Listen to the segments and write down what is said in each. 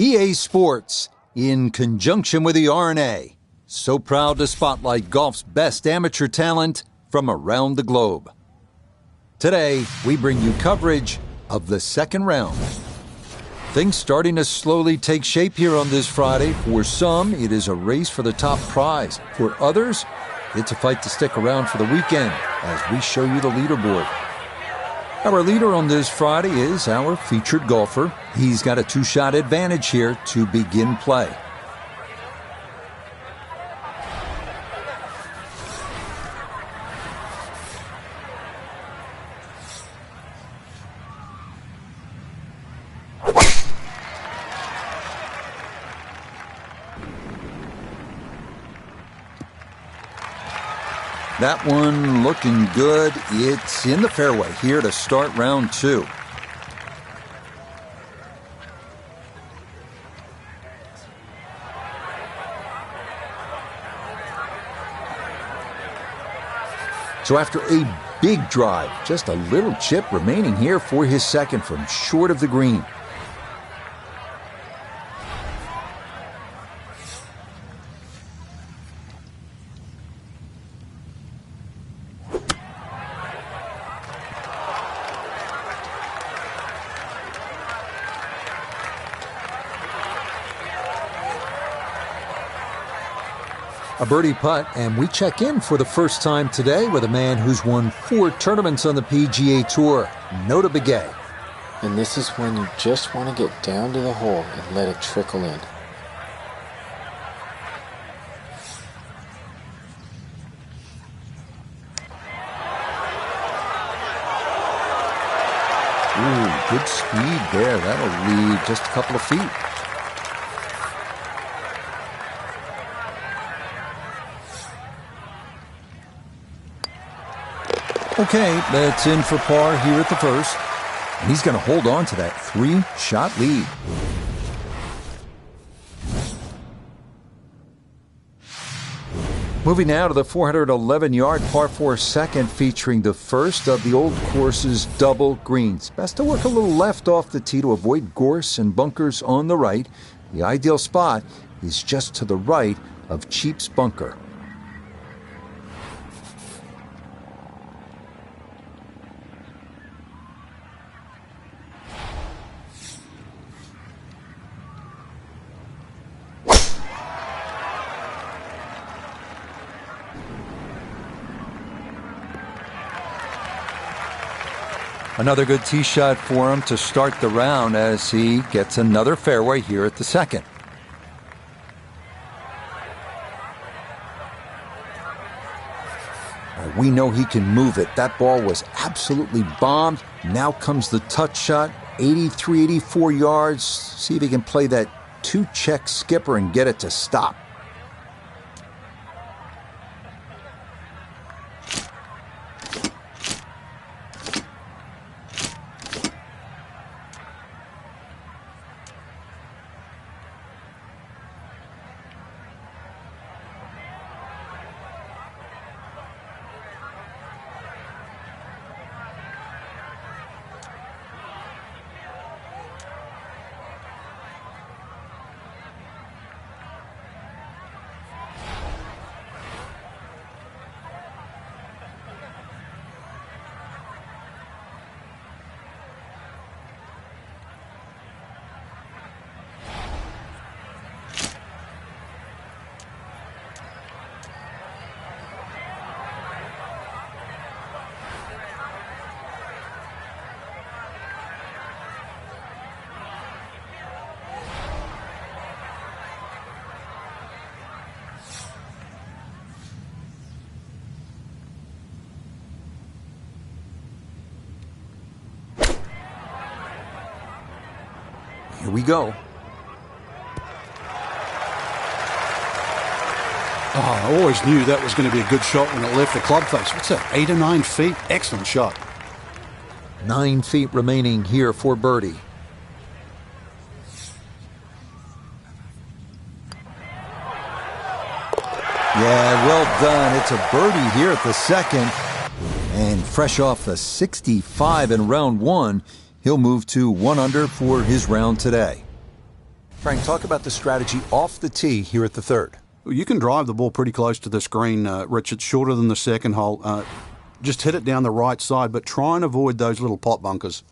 EA Sports, in conjunction with the RNA, so proud to spotlight golf's best amateur talent from around the globe. Today, we bring you coverage of the second round. Things starting to slowly take shape here on this Friday. For some, it is a race for the top prize. For others, it's a fight to stick around for the weekend as we show you the leaderboard. Our leader on this Friday is our featured golfer. He's got a two-shot advantage here to begin play. That one looking good. It's in the fairway here to start round two. So after a big drive, just a little chip remaining here for his second from short of the green. A birdie putt, and we check in for the first time today with a man who's won 4 tournaments on the PGA Tour, Nota Begay. And this is when you just want to get down to the hole and let it trickle in. Ooh, good speed there. That'll leave just a couple of feet. Okay, that's in for par here at the first. And he's going to hold on to that 3-shot lead. Moving now to the 411-yard par 4 second, featuring the first of the old course's double greens. Best to work a little left off the tee to avoid gorse and bunkers on the right. The ideal spot is just to the right of Cheap's bunker. Another good tee shot for him to start the round as he gets another fairway here at the second. We know he can move it. That ball was absolutely bombed. Now comes the touch shot, 83, 84 yards. See if he can play that 2-check skipper and get it to stop. Here we go. Oh, I always knew that was going to be a good shot when it left the club face. What's that, 8 or 9 feet? Excellent shot. 9 feet remaining here for birdie. Yeah, well done. It's a birdie here at the second. And fresh off a 65 in round one, he'll move to 1 under for his round today. Frank, talk about the strategy off the tee here at the third. You can drive the ball pretty close to this green, Rich. It's shorter than the second hole. Just hit it down the right side, but try and avoid those little pot bunkers.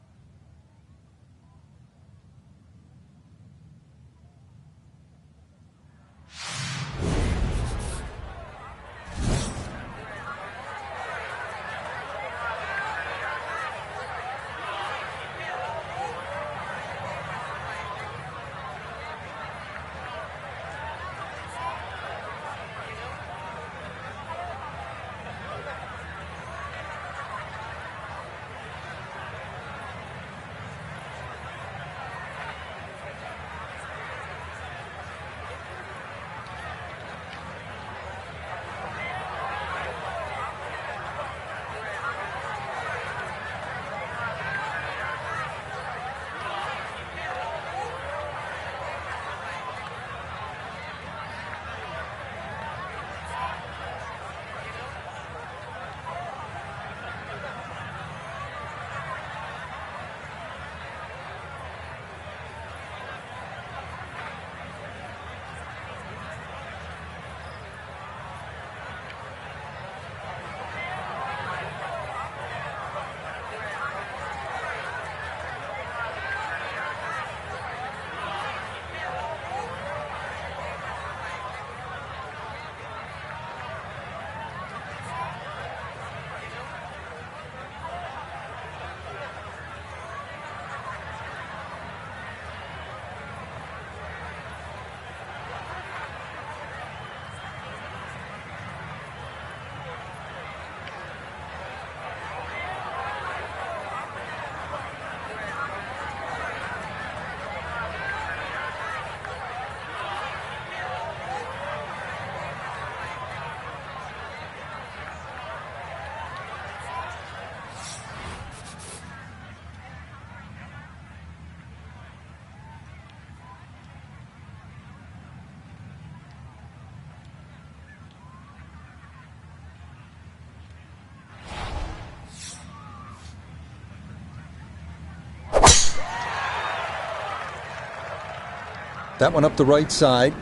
That one up the right side.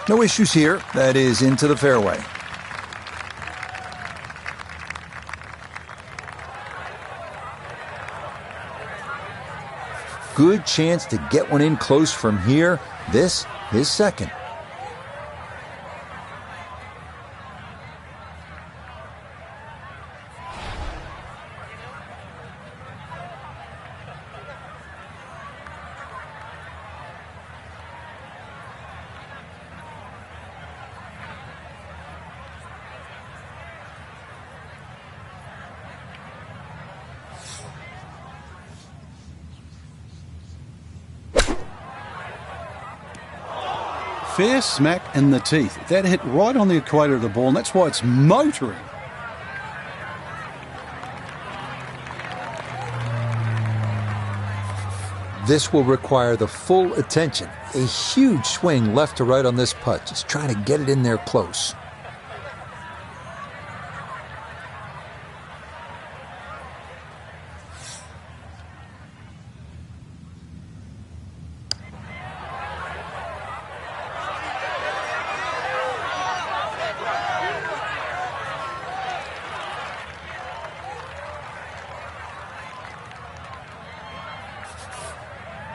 No issues here. That is into the fairway. Good chance to get one in close from here. This is second. Fair smack in the teeth. That hit right on the equator of the ball, and that's why it's motoring. This will require the full attention. A huge swing left to right on this putt. Just trying to get it in there close.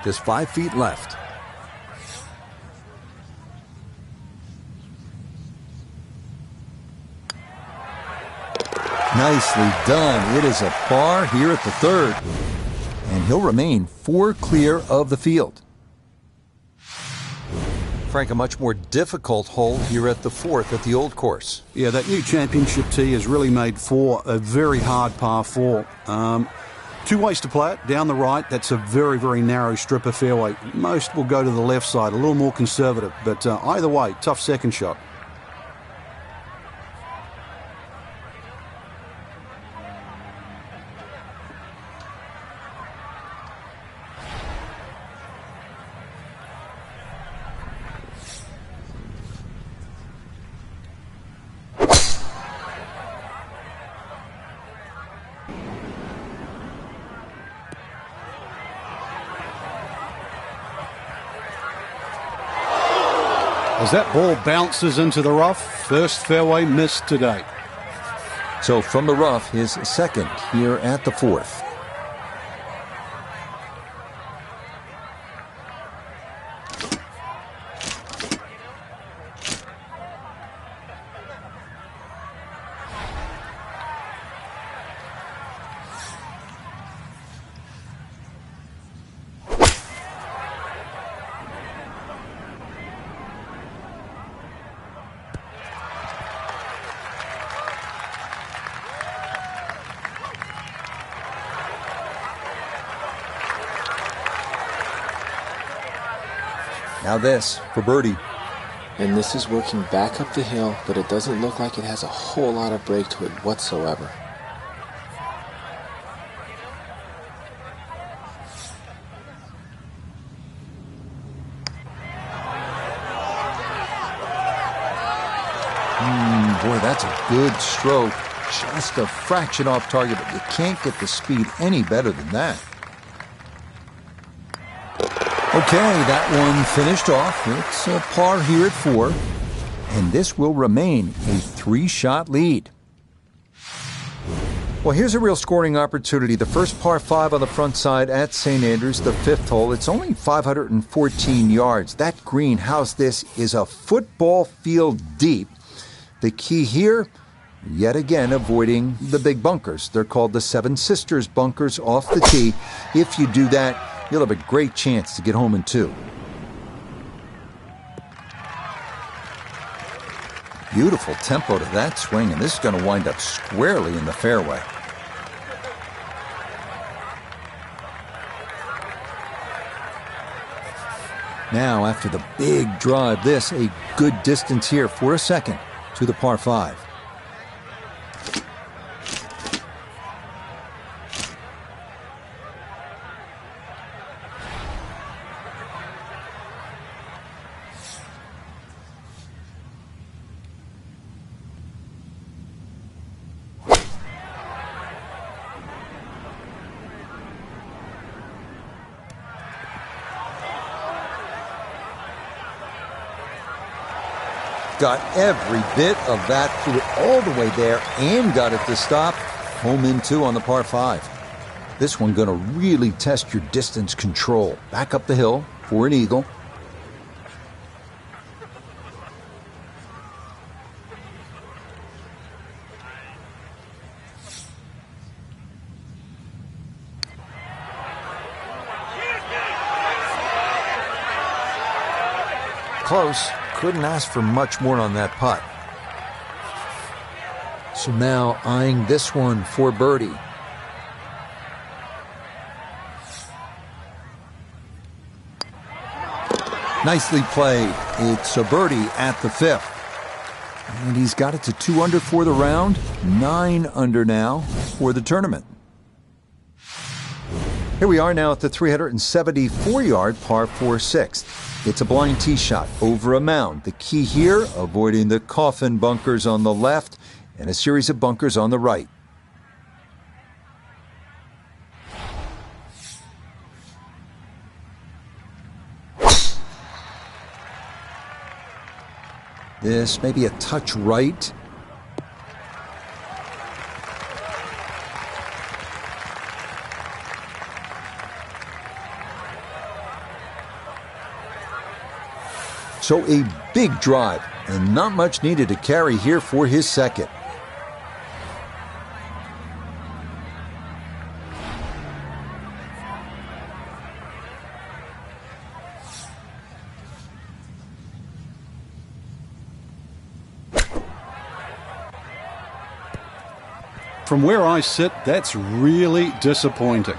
Just 5 feet left. Nicely done. It is a par here at the third. And he'll remain 4 clear of the field. Frank, a much more difficult hole here at the fourth at the old course. Yeah, that new championship tee has really made 4 a very hard par 4. 2 ways to play it. Down the right, that's a very, very narrow strip of fairway. Most will go to the left side, a little more conservative. But either way, tough second shot. As that ball bounces into the rough, first fairway miss today. So from the rough, his second here at the fourth. Now this for birdie. And this is working back up the hill, but it doesn't look like it has a whole lot of break to it whatsoever. Boy, that's a good stroke. Just a fraction off target, but you can't get the speed any better than that. Okay, that one finished off. It's a par here at 4, and this will remain a 3-shot lead. Well, here's a real scoring opportunity. The first par 5 on the front side at St. Andrews, the 5th hole. It's only 514 yards. That greenhouse, this is a football field deep. The key here, yet again, avoiding the big bunkers. They're called the Seven Sisters bunkers off the tee. If you do that, you'll have a great chance to get home in 2. Beautiful tempo to that swing, and this is going to wind up squarely in the fairway. Now, after the big drive, this a good distance here for a second to the par 5. Got every bit of that, flew it all the way there and got it to stop. Home in 2 on the par 5. This one going to really test your distance control. Back up the hill for an eagle. Close. Couldn't ask for much more on that putt. So now eyeing this one for birdie. Nicely played. It's a birdie at the 5th. And he's got it to 2 under for the round, 9 under now for the tournament. Here we are now at the 374-yard par 4 6th. It's a blind tee shot over a mound. The key here, avoiding the coffin bunkers on the left and a series of bunkers on the right. This may be a touch right. So a big drive, and not much needed to carry here for his second. From where I sit, that's really disappointing.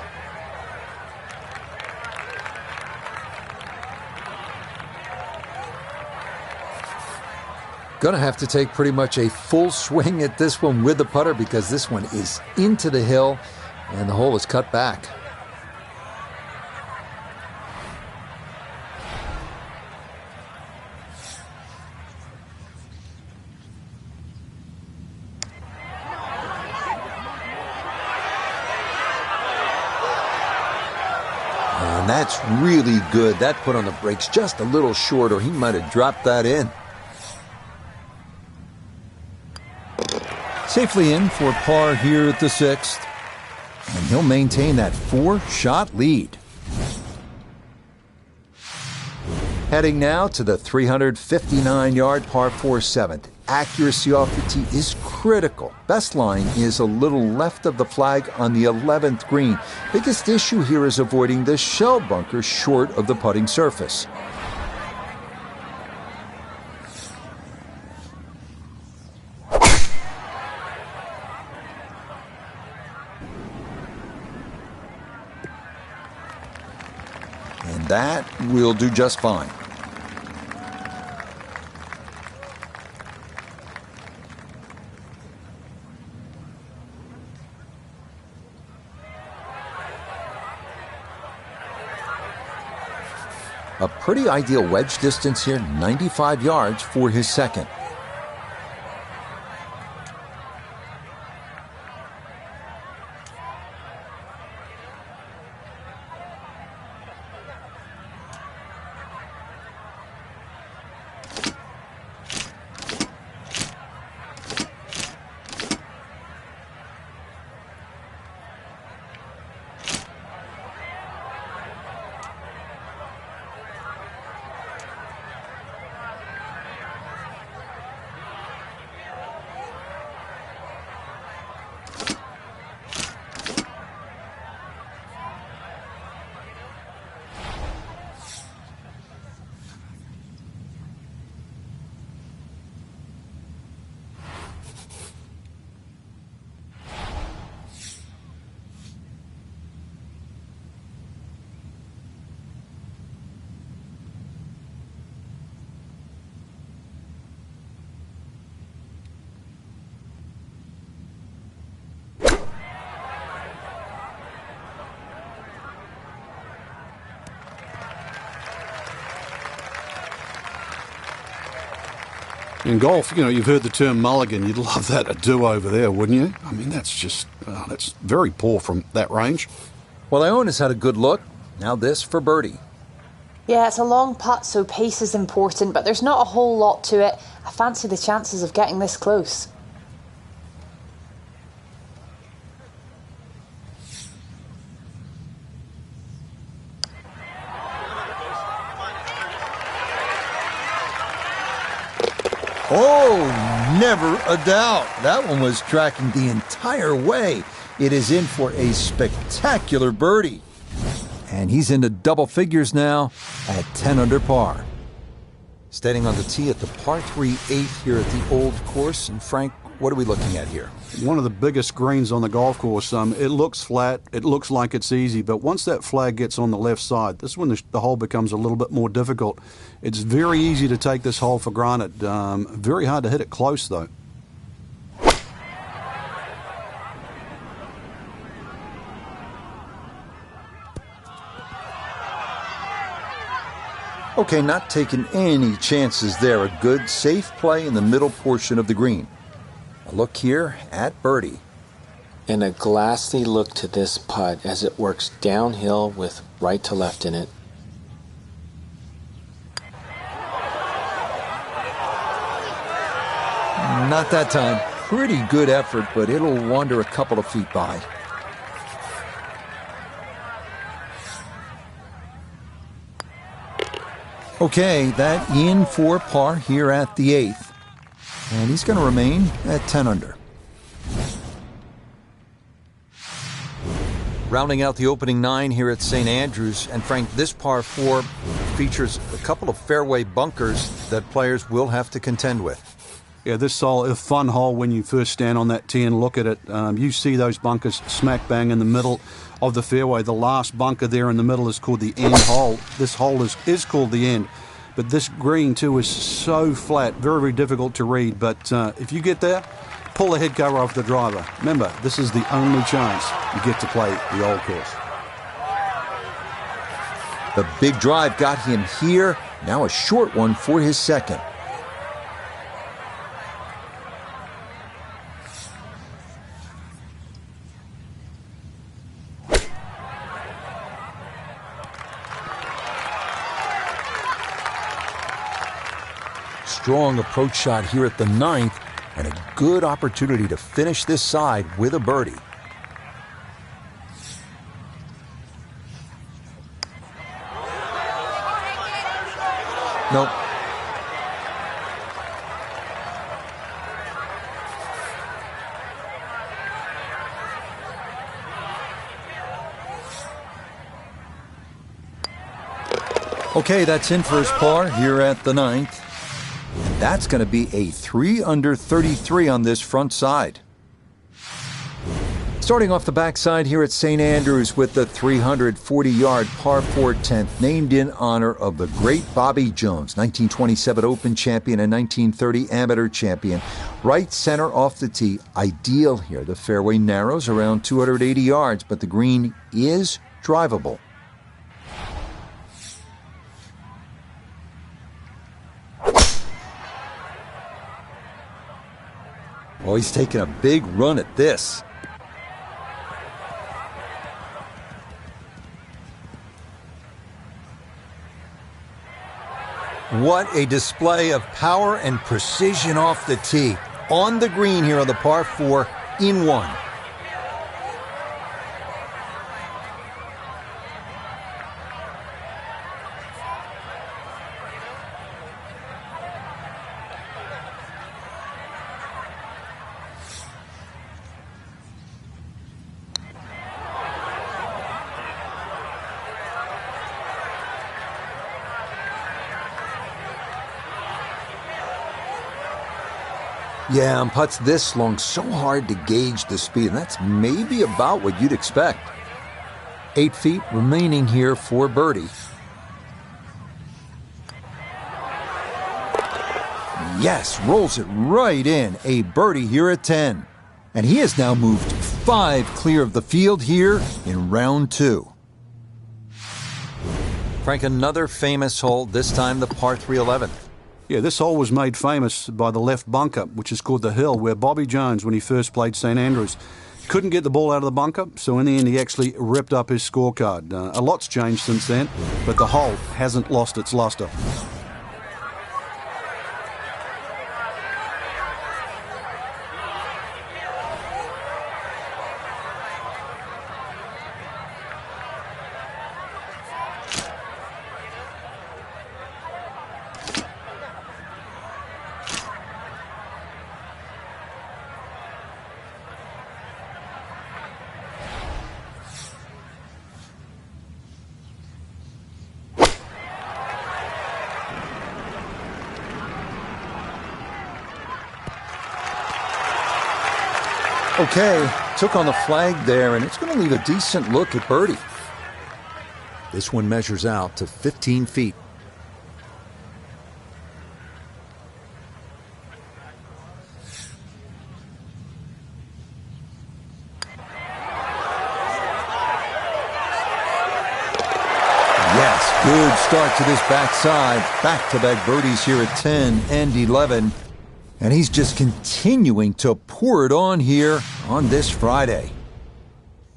Going to have to take pretty much a full swing at this one with the putter because this one is into the hill and the hole is cut back. And that's really good. That put on the brakes just a little short, or he might have dropped that in. Safely in for par here at the 6th. And he'll maintain that 4-shot lead. Heading now to the 359-yard par 4 7th. Accuracy off the tee is critical. Best line is a little left of the flag on the 11th green. Biggest issue here is avoiding the shell bunker short of the putting surface. And that will do just fine. A pretty ideal wedge distance here, 95 yards for his second. In golf, you've heard the term mulligan. You'd love that, a do-over there, wouldn't you? I mean, that's just, that's very poor from that range. Well, Iona's had a good look. Now this for birdie. Yeah, it's a long putt, so pace is important, but there's not a whole lot to it. I fancy the chances of getting this close. Oh, never a doubt. That one was tracking the entire way. It is in for a spectacular birdie. And he's into double figures now at 10 under par. Standing on the tee at the par 3 8 here at the old course. And Frank, what are we looking at here? One of the biggest greens on the golf course. It looks flat. It looks like it's easy. But once that flag gets on the left side, this is when the hole becomes a little bit more difficult. It's very easy to take this hole for granted. Very hard to hit it close, though. Okay, not taking any chances there. A good, safe play in the middle portion of the green. A look here at birdie. And a glassy look to this putt as it works downhill with right to left in it. Not that time. Pretty good effort, but it'll wander a couple of feet by. Okay, that in for par here at the 8th. And he's going to remain at 10 under. Rounding out the opening 9 here at St. Andrews. And Frank, this par 4 features a couple of fairway bunkers that players will have to contend with. Yeah, this is a fun hole when you first stand on that tee and look at it. You see those bunkers smack bang in the middle of the fairway. The last bunker there in the middle is called the end hole. This hole is called the end. But this green, too, is so flat, very, very difficult to read. But if you get there, pull the head cover off the driver. Remember, this is the only chance you get to play the old course. The big drive got him here. Now a short one for his second. strong approach shot here at the 9th and a good opportunity to finish this side with a birdie. Nope. Okay, that's in for his par here at the 9th. And that's going to be a 3 under 33 on this front side. Starting off the backside here at St. Andrews with the 340-yard par 4 10th, named in honor of the great Bobby Jones, 1927 Open champion and 1930 amateur champion. Right center off the tee, ideal here. The fairway narrows around 280 yards, but the green is drivable. Oh, he's taking a big run at this. What a display of power and precision off the tee. On the green here on the par 4 in 1. Yeah, on putts this long, so hard to gauge the speed, and that's maybe about what you'd expect. 8 feet remaining here for birdie. Yes, rolls it right in. A birdie here at 10. And he has now moved 5 clear of the field here in round 2. Frank, another famous hole, this time the par 3 11th. Yeah, this hole was made famous by the left bunker, which is called the Hill, where Bobby Jones, when he first played St. Andrews, couldn't get the ball out of the bunker, so in the end he actually ripped up his scorecard. A lot's changed since then, but the hole hasn't lost its luster. Okay, took on the flag there, and it's going to leave a decent look at birdie. This one measures out to 15 feet. Yes, good start to this backside. Back-to-back birdies here at 10 and 11. And he's just continuing to pour it on here on this Friday.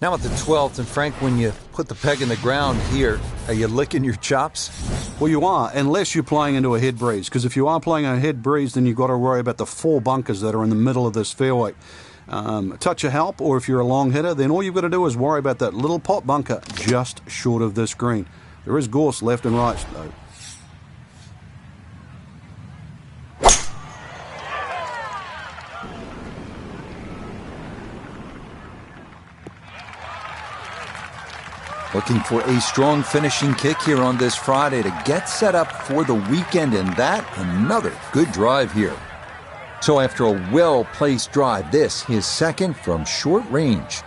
Now at the 12th, and Frank, when you put the peg in the ground here, are you licking your chops? Well, you are, unless you're playing into a head breeze. Because if you are playing a head breeze, then you've got to worry about the 4 bunkers that are in the middle of this fairway. A touch of help, or if you're a long hitter, then all you've got to do is worry about that little pot bunker just short of this green. There is gorse left and right, though. Looking for a strong finishing kick here on this Friday to get set up for the weekend, and that another good drive here. So after a well-placed drive, this his second from short range.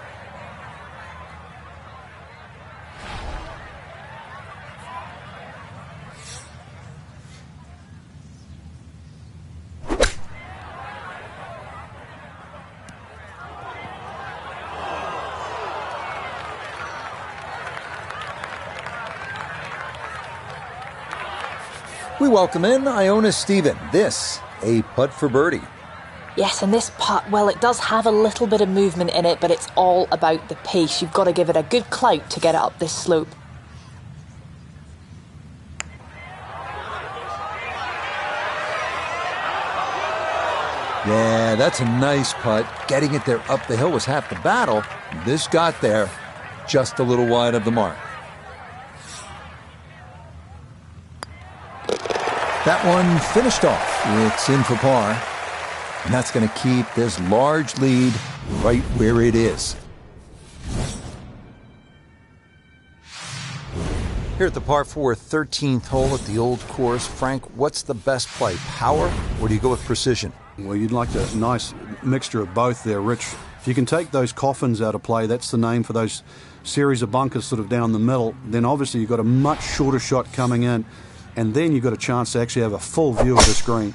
We welcome in Iona Stephen. This, a putt for birdie. Yes, and this putt, well, it does have a little bit of movement in it, but it's all about the pace. You've got to give it a good clout to get it up this slope. Yeah, that's a nice putt. Getting it there up the hill was half the battle. This got there just a little wide of the mark. That one finished off. It's in for par. And that's going to keep this large lead right where it is. Here at the par 4 13th hole at the old course, Frank, what's the best play, power or do you go with precision? Well, you'd like a nice mixture of both there, Rich. If you can take those coffins out of play, that's the name for those series of bunkers sort of down the middle, then obviously you've got a much shorter shot coming in, and then you've got a chance to actually have a full view of the screen.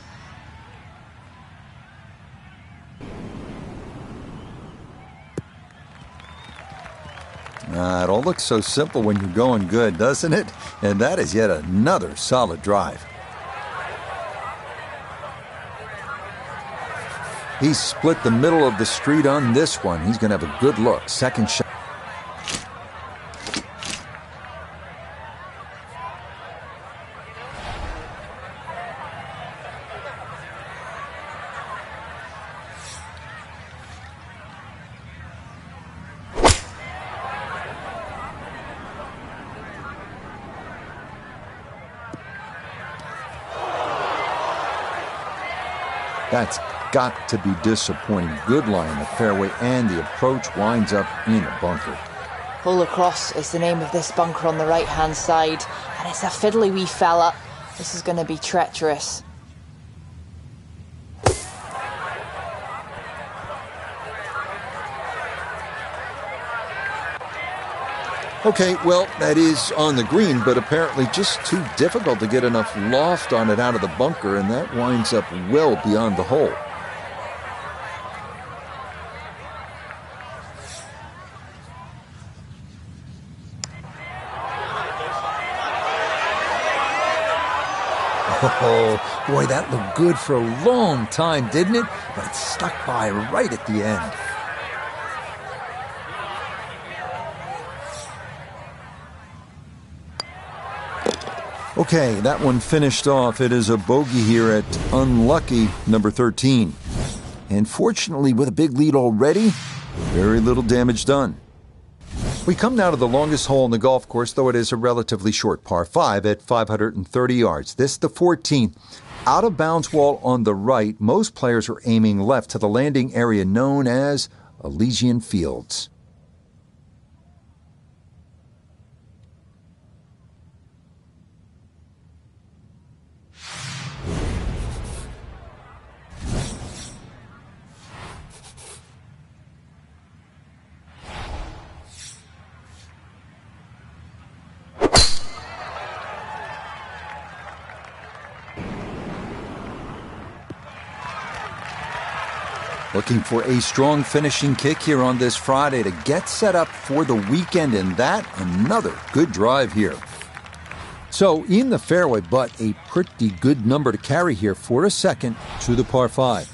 It all looks so simple when you're going good, doesn't it? And that is yet another solid drive. He's split the middle of the street on this one. He's going to have a good look. Second shot. That's got to be disappointing. Good lie in the fairway, and the approach winds up in a bunker. Pull Across is the name of this bunker on the right-hand side, and it's a fiddly wee fella. This is going to be treacherous. Okay, well, that is on the green, but apparently just too difficult to get enough loft on it out of the bunker, and that winds up well beyond the hole. Oh, boy, that looked good for a long time, didn't it? But it stuck by right at the end. Okay, that one finished off. It is a bogey here at unlucky number 13. And fortunately, with a big lead already, very little damage done. We come now to the longest hole in the golf course, though it is a relatively short par 5 at 530 yards. This the 14th. Out of bounds wall on the right, most players are aiming left to the landing area known as Elysian Fields. Looking for a strong finishing kick here on this Friday to get set up for the weekend, and that another good drive here. So in the fairway, but a pretty good number to carry here for a second to the par 5.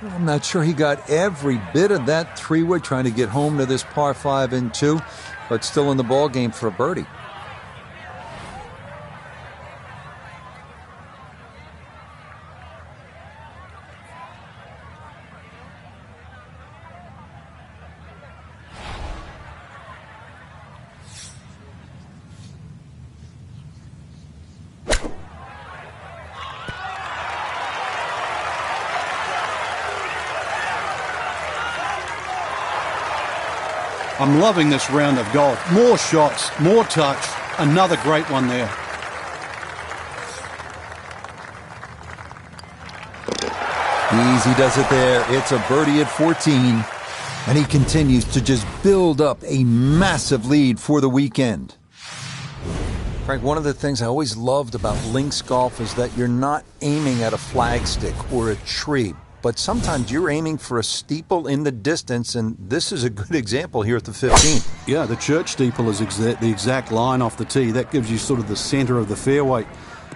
I'm not sure he got every bit of that three-wood trying to get home to this par 5 and 2, but still in the ball game for a birdie. I'm loving this round of golf. More shots, more touch. Another great one there. Easy does it there. It's a birdie at 14. And he continues to just build up a massive lead for the weekend. Frank, one of the things I always loved about links golf is that you're not aiming at a flagstick or a tree, but sometimes you're aiming for a steeple in the distance, and this is a good example here at the 15th. Yeah, the church steeple is the exact line off the tee. That gives you sort of the center of the fairway.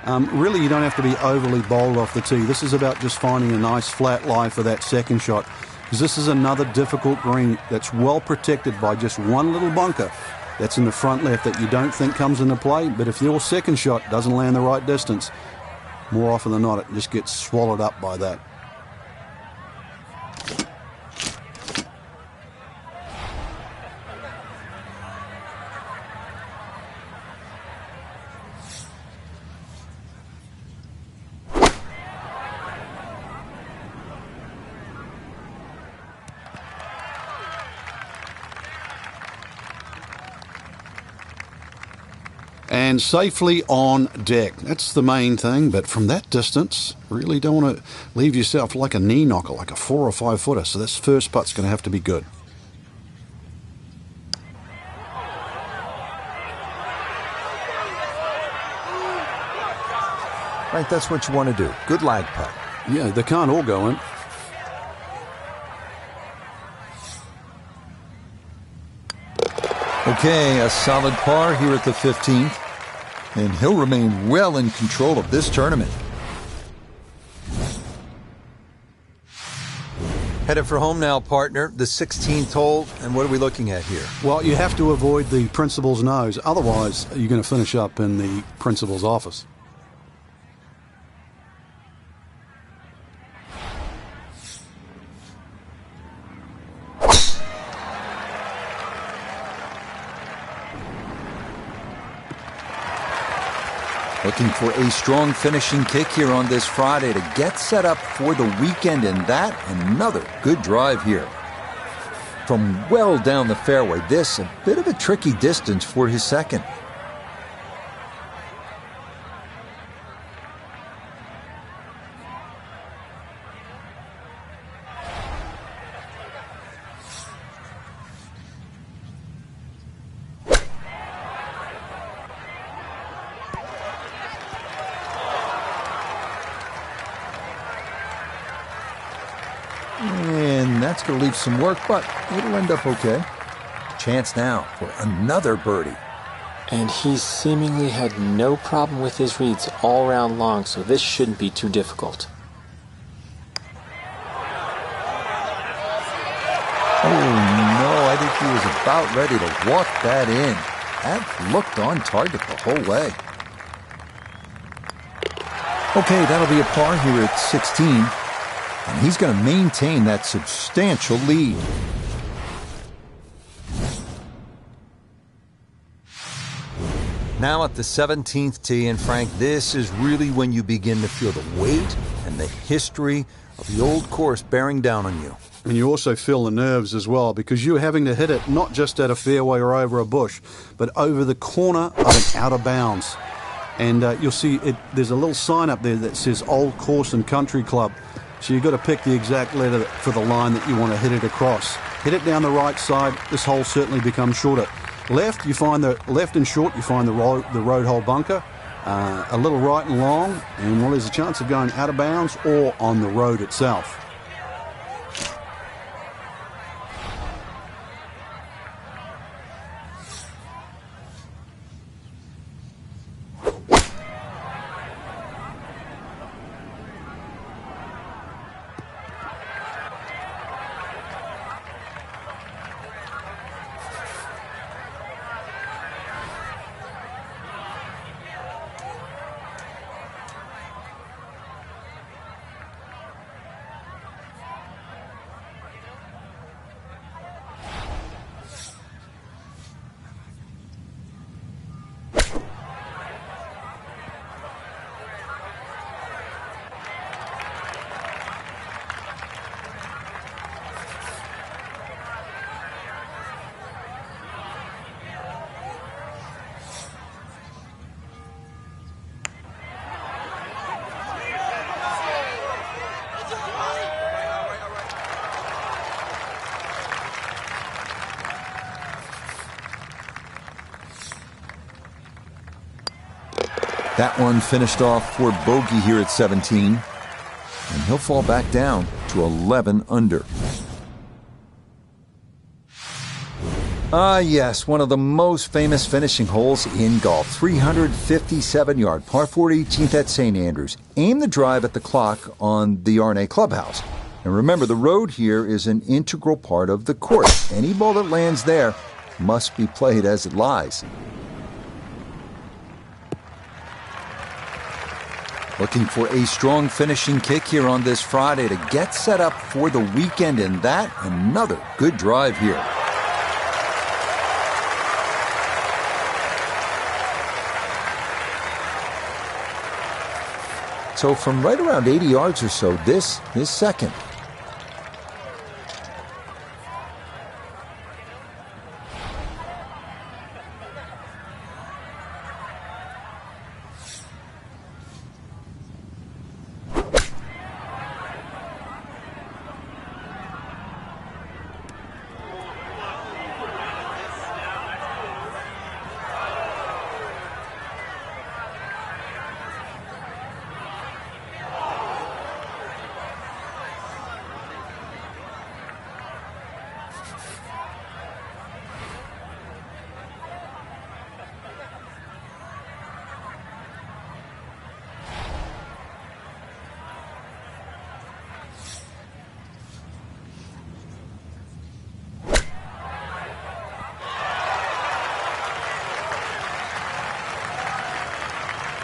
Really, you don't have to be overly bold off the tee. This is about just finding a nice flat lie for that second shot, because this is another difficult green that's well protected by just one little bunker that's in the front left that you don't think comes into play. But if your second shot doesn't land the right distance, more often than not, it just gets swallowed up by that. And safely on deck. That's the main thing, but from that distance, really don't want to leave yourself like a knee knocker, like a 4 or 5 footer. So this first putt's going to have to be good. Right, that's what you want to do. Good lag putt. Yeah, they can't all go in. Okay, a solid par here at the 15th. And he'll remain well in control of this tournament. Headed for home now, partner. The 16th hole, and what are we looking at here? Well, you have to avoid the principal's nose. Otherwise, you're going to finish up in the principal's office. Looking for a strong finishing kick here on this Friday to get set up for the weekend, and that another good drive here. From well down the fairway, this a bit of a tricky distance for his second. And that's going to leave some work, but it'll end up okay. Chance now for another birdie. And he's seemingly had no problem with his reads all round long, so this shouldn't be too difficult. Oh no, I think he was about ready to walk that in. That looked on target the whole way. Okay, that'll be a par here at 16. And he's going to maintain that substantial lead. Now at the 17th tee, and Frank, this is really when you begin to feel the weight and the history of the old course bearing down on you. And you also feel the nerves as well, because you're having to hit it not just at a fairway or over a bush, but over the corner of an out of bounds. And you'll see there's a little sign up there that says Old Course and Country Club. So you've got to pick the exact letter for the line that you want to hit it across. Hit it down the right side. This hole certainly becomes shorter. Left, you find the left and short. You find the road hole bunker. A little right and long, and well, there's a chance of going out of bounds or on the road itself. That one finished off for bogey here at 17, and he'll fall back down to 11 under. Yes, one of the most famous finishing holes in golf. 357-yard par 4 18th at St. Andrews. Aim the drive at the clock on the R&A clubhouse. And remember, the road here is an integral part of the course. Any ball that lands there must be played as it lies. Looking for a strong finishing kick here on this Friday to get set up for the weekend, and that, another good drive here. So from right around 80 yards or so, this is second.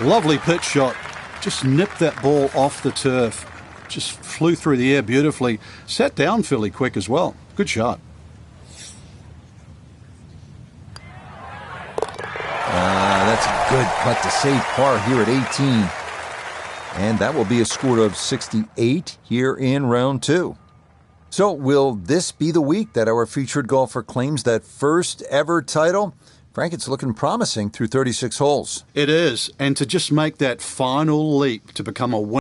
Lovely pitch shot. Just nipped that ball off the turf. Just flew through the air beautifully. Sat down fairly quick as well. Good shot. That's a good putt to save par here at 18. And that will be a score of 68 here in round 2. So will this be the week that our featured golfer claims that first ever title? Frank, it's looking promising through 36 holes. It is. And to just make that final leap to become a winner.